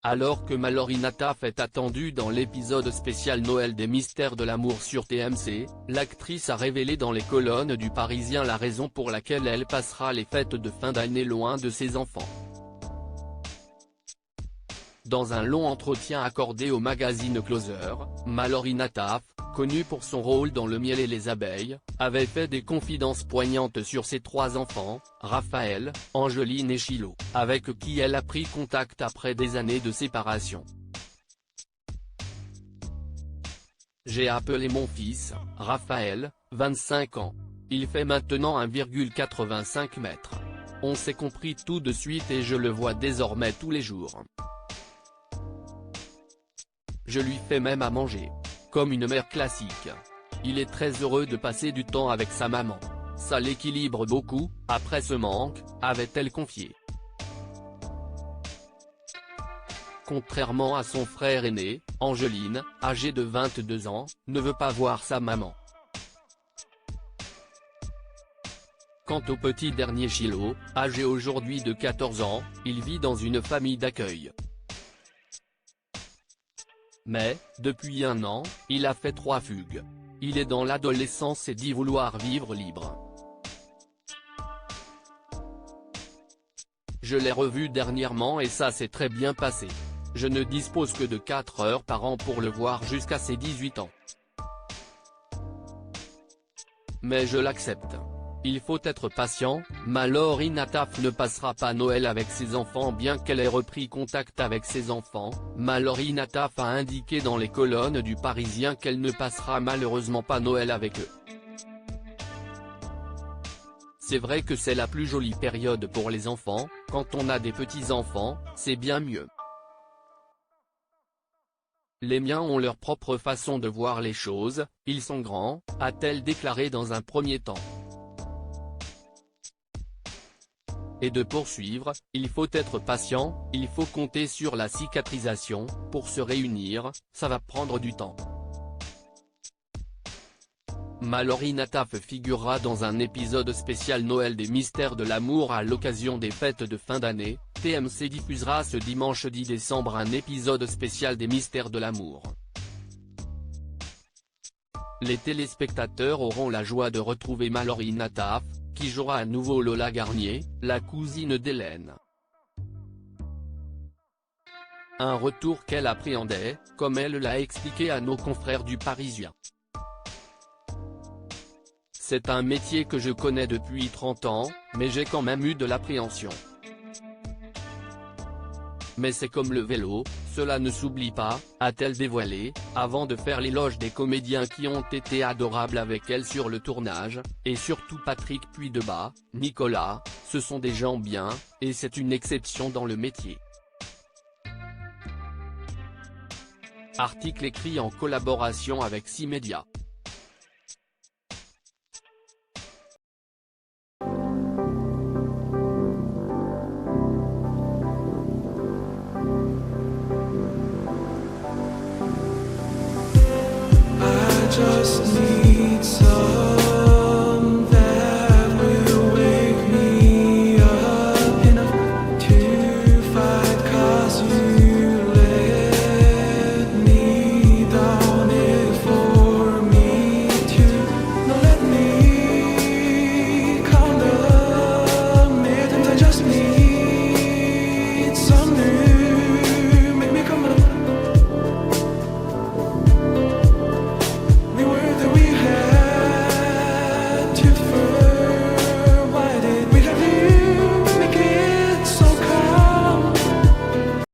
Alors que Mallory Nataf est attendue dans l'épisode spécial Noël des Mystères de l'amour sur TMC, l'actrice a révélé dans les colonnes du Parisien la raison pour laquelle elle passera les fêtes de fin d'année loin de ses enfants. Dans un long entretien accordé au magazine Closer, Mallory Nataf, connue pour son rôle dans Le miel et les abeilles, avait fait des confidences poignantes sur ses 3 enfants, Raphaël, Angeline et Chilo, avec qui elle a pris contact après des années de séparation. J'ai appelé mon fils, Raphaël, 25 ans. Il fait maintenant 1,85 m. On s'est compris tout de suite et je le vois désormais tous les jours. Je lui fais même à manger. Comme une mère classique. Il est très heureux de passer du temps avec sa maman. Ça l'équilibre beaucoup, après ce manque, avait-elle confié. Contrairement à son frère aîné, Angeline, âgée de 22 ans, ne veut pas voir sa maman. Quant au petit dernier Chilo, âgé aujourd'hui de 14 ans, il vit dans une famille d'accueil. Mais, depuis 1 an, il a fait 3 fugues. Il est dans l'adolescence et dit vouloir vivre libre. Je l'ai revu dernièrement et ça s'est très bien passé. Je ne dispose que de 4 heures par an pour le voir jusqu'à ses 18 ans. Mais je l'accepte. Il faut être patient, Mallory Nataf ne passera pas Noël avec ses enfants bien qu'elle ait repris contact avec ses enfants. Mallory Nataf a indiqué dans les colonnes du Parisien qu'elle ne passera malheureusement pas Noël avec eux. C'est vrai que c'est la plus jolie période pour les enfants, quand on a des petits-enfants, c'est bien mieux. Les miens ont leur propre façon de voir les choses, ils sont grands, a-t-elle déclaré dans un premier temps. Et de poursuivre, il faut être patient, il faut compter sur la cicatrisation, pour se réunir, ça va prendre du temps. Mallory Nataf figurera dans un épisode spécial Noël des Mystères de l'amour à l'occasion des fêtes de fin d'année. TMC diffusera ce dimanche 10 décembre un épisode spécial des Mystères de l'amour. Les téléspectateurs auront la joie de retrouver Mallory Nataf, qui jouera à nouveau Lola Garnier, la cousine d'Hélène. Un retour qu'elle appréhendait, comme elle l'a expliqué à nos confrères du Parisien. C'est un métier que je connais depuis 30 ans, mais j'ai quand même eu de l'appréhension. Mais c'est comme le vélo, cela ne s'oublie pas, a-t-elle dévoilé, avant de faire l'éloge des comédiens qui ont été adorables avec elle sur le tournage, et surtout Patrick Puydebas, Nicolas, ce sont des gens bien, et c'est une exception dans le métier. Article écrit en collaboration avec 6 médias.